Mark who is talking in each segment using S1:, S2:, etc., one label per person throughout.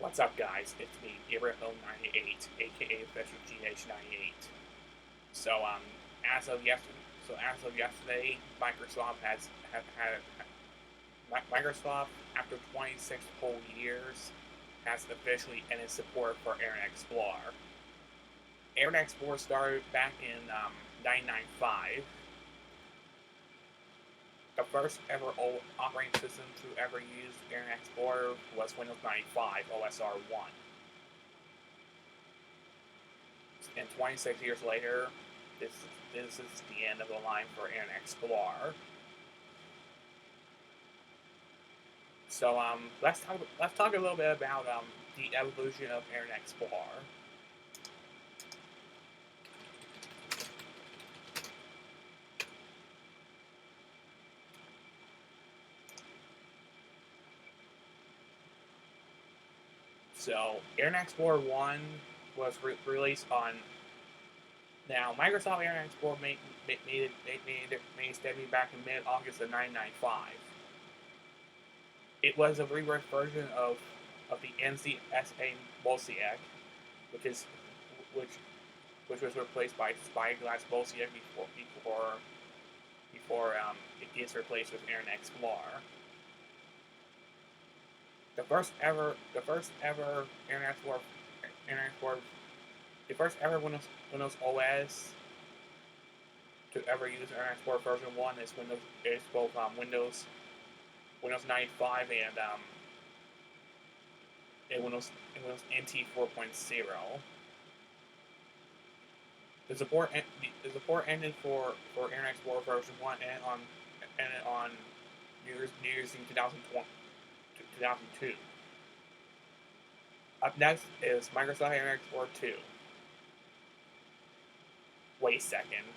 S1: What's up, guys? It's me, Gabriel98, aka Official GH98. So, as of yesterday, Microsoft Microsoft, after 26 whole years, has officially ended support for Internet Explorer. Internet Explorer started back in 1995. The first ever old operating system to ever use Internet Explorer was Windows 95 OSR1. And 26 years later, this is the end of the line for Internet Explorer. So let's talk a little bit about the evolution of Internet Explorer. So Internet Explorer 1 was released on. Now, Microsoft Internet Explorer made its debut back in mid-August of 1995. It was a reworked version of the NCSA Mosaic, which was replaced by Spyglass Mosaic before it gets replaced with Internet Explorer. The first ever Internet Explorer the first ever Windows OS to ever use Internet Explorer version 1 is both Windows 95 and Windows NT 4.0. The support ended for Internet Explorer version 1 and on New Year's Eve 2002. Up next is Microsoft Internet Explorer 2. Wait a second.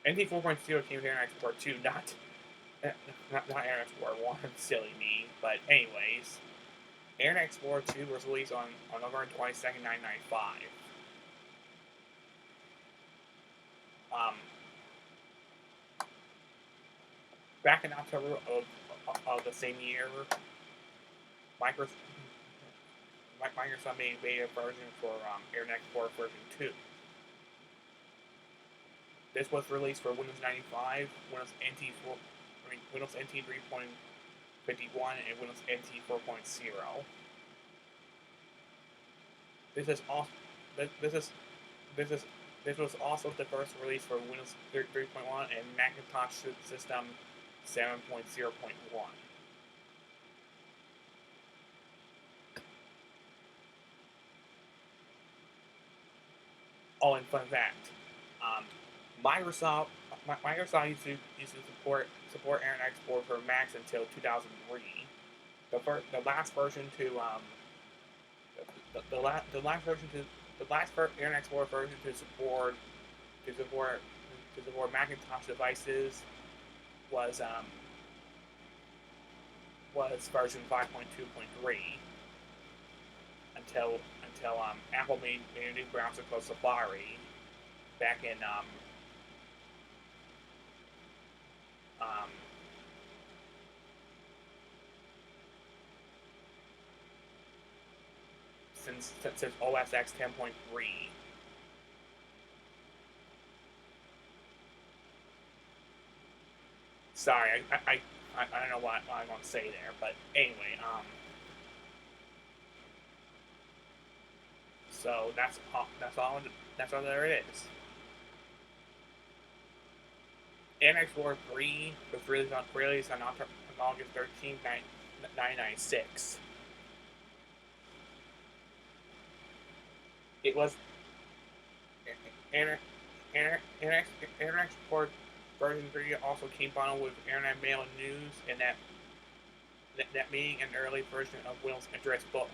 S1: NT 4.0 came with Internet Explorer 2, not Internet Explorer 1, silly me. But anyways, Internet Explorer 2 was released on November 22nd, 1995. Back in October of the same year, Microsoft made a beta version for Internet Explorer version 2. This was released for Windows 95, Windows NT 3.51, and Windows NT 4.0. This was also the first release for Windows 3.1 and Macintosh System 7.0.1. Oh, and fun fact, Microsoft used to support Internet Explorer for Macs until 2003. The last version to Internet Explorer version to support Macintosh devices was version 5.2.3 until Apple made a new browser called Safari back in since OS X 10.3. Sorry, I don't know what I want to say there, but anyway, so that's all there it is. Internet Explorer 3 was released on August 13th, 1996. It was Internet Explorer version 3 also came bundled with Internet Mail and News, and that being an early version of Windows Address Book.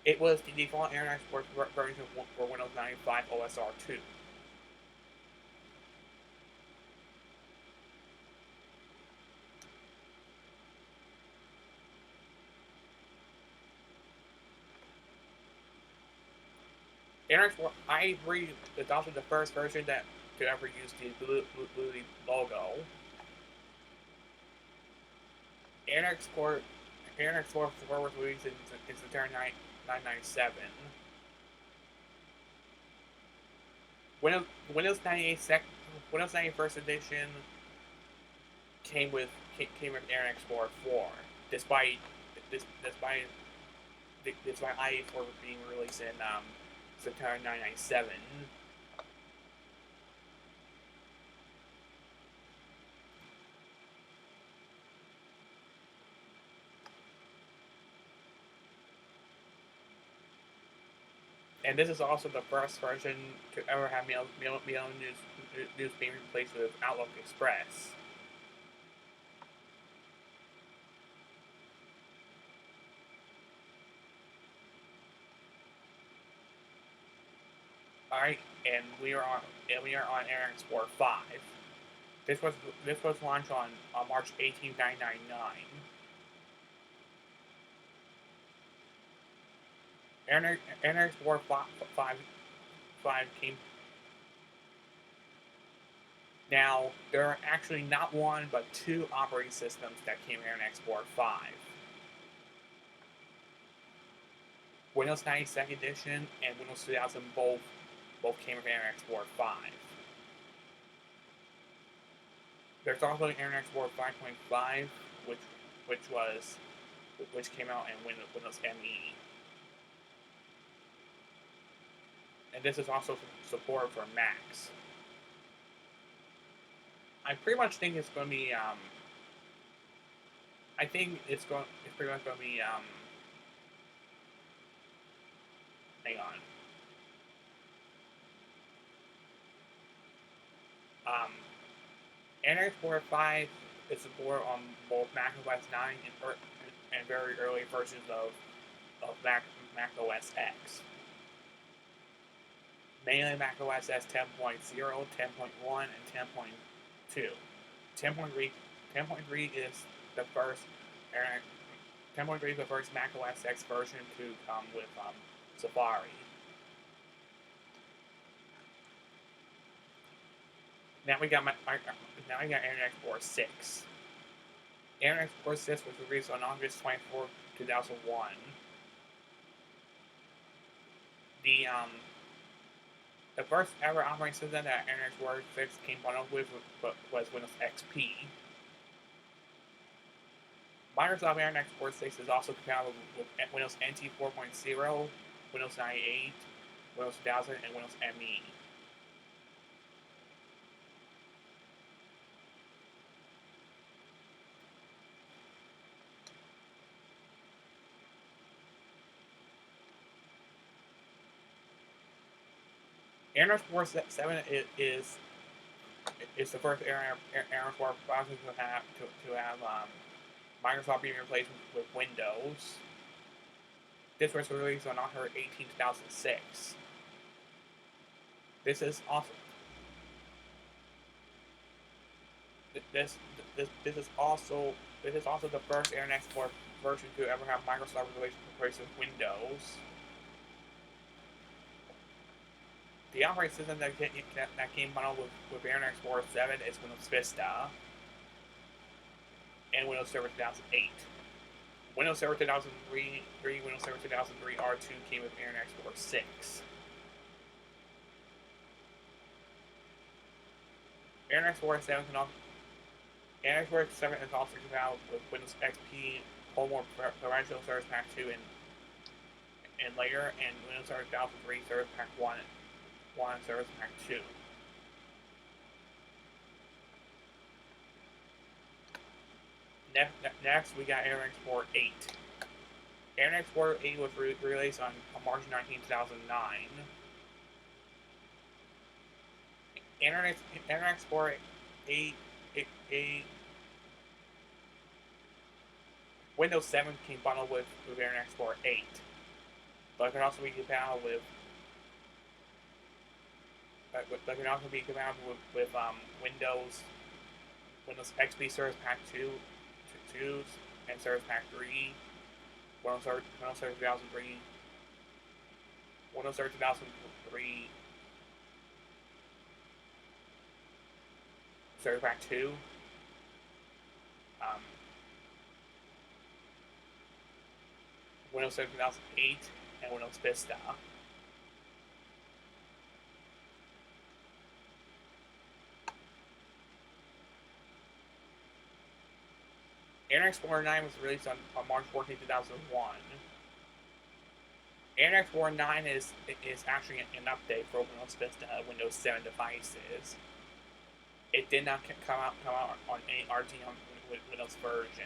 S1: It was the default Internet Explorer version for Windows 95 OSR 2. Internet Explorer, I agree, it's also the first version to ever use the blue logo. Internet Explorer, Internet Explorer 4 was released in September 1997. Windows Windows 98 Windows 98 First Edition came with Internet Explorer 4, despite despite despite IA4 being released in September 1997. And this is also the first version to ever have mail news being replaced with Outlook Express. Alright, and we are on Internet Explorer 5. This was launched on March 18, 1999. Internet Explorer 5 came. Now, there are actually not one but two operating systems that came in Internet Explorer 5. Windows 92nd Edition and Windows 2000 both came with Internet Explorer 5. There's also Internet Explorer 5.5, which came out in Windows ME. And this is also support for Macs. I pretty much think it's going to be. I think it's pretty much going to be. Hang on. Internet Explorer 5 is support on both Mac OS 9 and very early versions of Mac OS X. Mainly Mac OS X 10.0, 10.1, and 10.2. 10.3 is the first 10.3 is the first Mac OS X version to come with Safari. Now we got Internet Explorer 6. Internet Explorer 6 was released on August 24, 2001. The first ever operating system that Internet Explorer 6 came bundled with was Windows XP. Microsoft Internet Explorer 6 is also compatible with Windows NT 4.0, Windows 98, Windows 2000, and Windows ME. Internet Explorer 7 is the first Internet Explorer browser to have Microsoft being replaced with Windows. This was released on October 18, 2006. This is also the first Internet Explorer version to ever have Microsoft replaced with Windows. The operating system that came bundled with Internet Explorer 7 is Windows Vista and Windows Server 2008. Windows Server 2003, Windows Server 2003 R2 came with Internet Explorer 6. Internet Explorer 7 is also compatible with Windows XP, More Professional Service Pack 2 and later, and Windows Server 2003 Service Pack 1 and Service Pack 2. Next, we got Internet Explorer 8. Internet Explorer 8 was released on March 19, 2009. Internet Explorer 8, Windows 7 came bundled with Internet Explorer 8, but it can also be compatible with Windows XP Service Pack 2 and Service Pack 3, Windows Server 2003, Windows Server 2003, Service Pack 2, Windows 7 2008, and Windows Vista. Internet Explorer 9 was released on March 14, 2001. Internet Explorer 9 is actually an update for Windows Vista Windows 7 devices. It did not come out on any RT Windows version.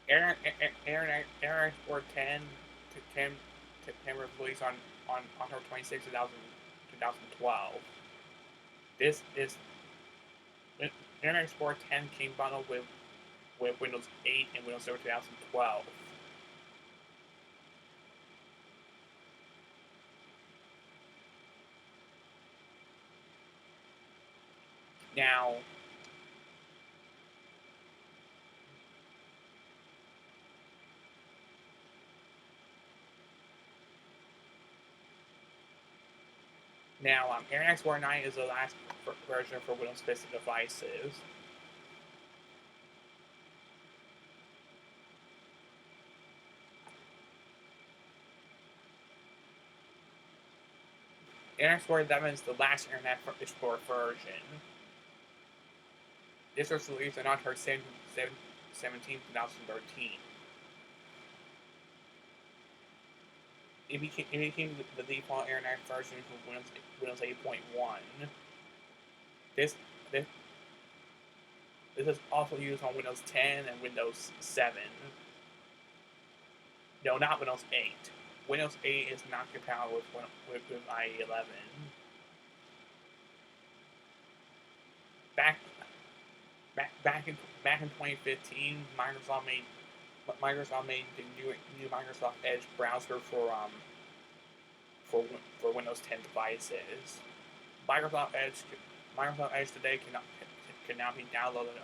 S1: Internet Explorer 10 was released on October 26, 2012. This is Internet Explorer 10 came bundled with Windows 8 and Windows Server 2012. Now, Internet Explorer 9 is the last version for Windows Vista devices. Internet Explorer 11 is the last Internet Explorer version. This was released on October 17, 2013. It became the default Internet version for Windows 8.1. This is also used on Windows 10 and Windows 7. No, not Windows 8. Windows 8 is not compatible with IE 11. Back in 2015, Microsoft made the new Microsoft Edge browser for Windows 10 devices. Microsoft Edge today can now be downloaded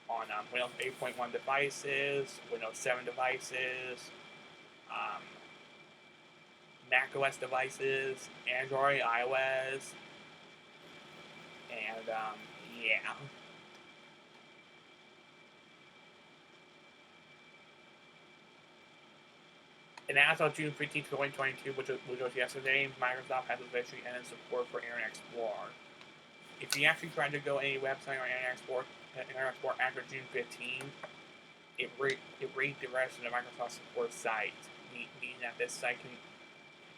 S1: on Windows 8.1 devices, Windows 7 devices, Mac OS devices, Android, iOS, and yeah. And as of June 15, 2022, which was yesterday, Microsoft has officially ended support for Internet Explorer. If you actually try to go any website on Internet Explorer after June 15, it redirects to the Microsoft support site, meaning that this site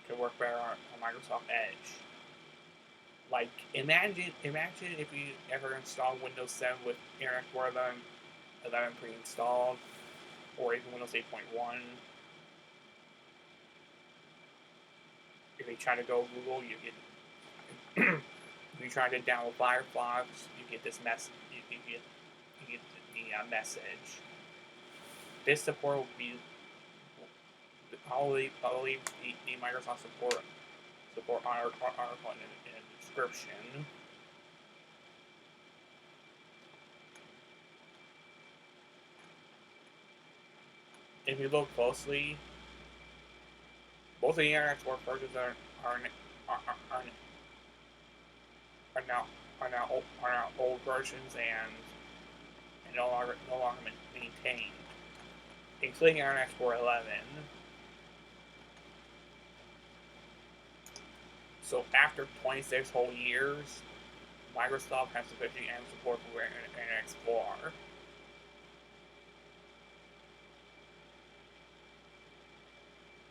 S1: can work better on Microsoft Edge. Like, imagine if you ever installed Windows 7 with Internet Explorer 11 pre-installed, or even Windows 8.1. If you try to go Google, you get if you try to download Firefox, you get this message. You get the message. This support will be probably the Microsoft support article in the description. If you look closely, both of the Internet Explorer versions are now old versions and no longer maintained, including Internet Explorer 11. So after 26 whole years, Microsoft has officially ended support for Internet Explorer.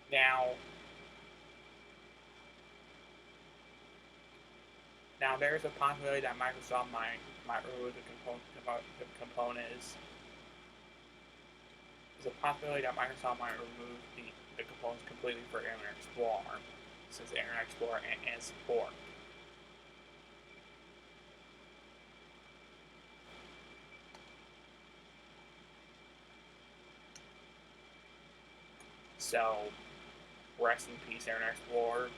S1: Now there's a possibility that Microsoft might remove the components. There's a possibility that Microsoft might remove the components completely for Internet Explorer, since Internet Explorer and support. So, rest in peace, Internet Explorer.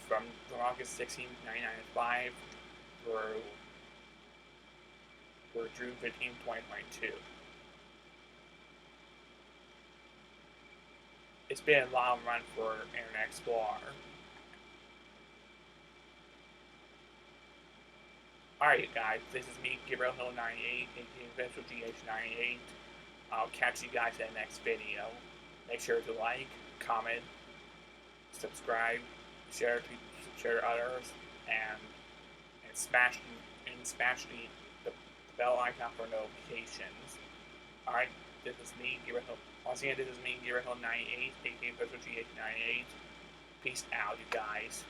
S1: From August 16, 1995 through June 15, 2022. It's been a long run for Internet Explorer. Alright, you guys, this is me, Gabriel Hill 98, aka Visual GH98. I'll catch you guys in the next video. Make sure to like, comment, subscribe, share to others, and smash the bell icon for notifications. Alright, this is me, Gabriel Hill. Once again, this is me, Gabriel Hill 98, aka Visual GH98. Peace out, you guys.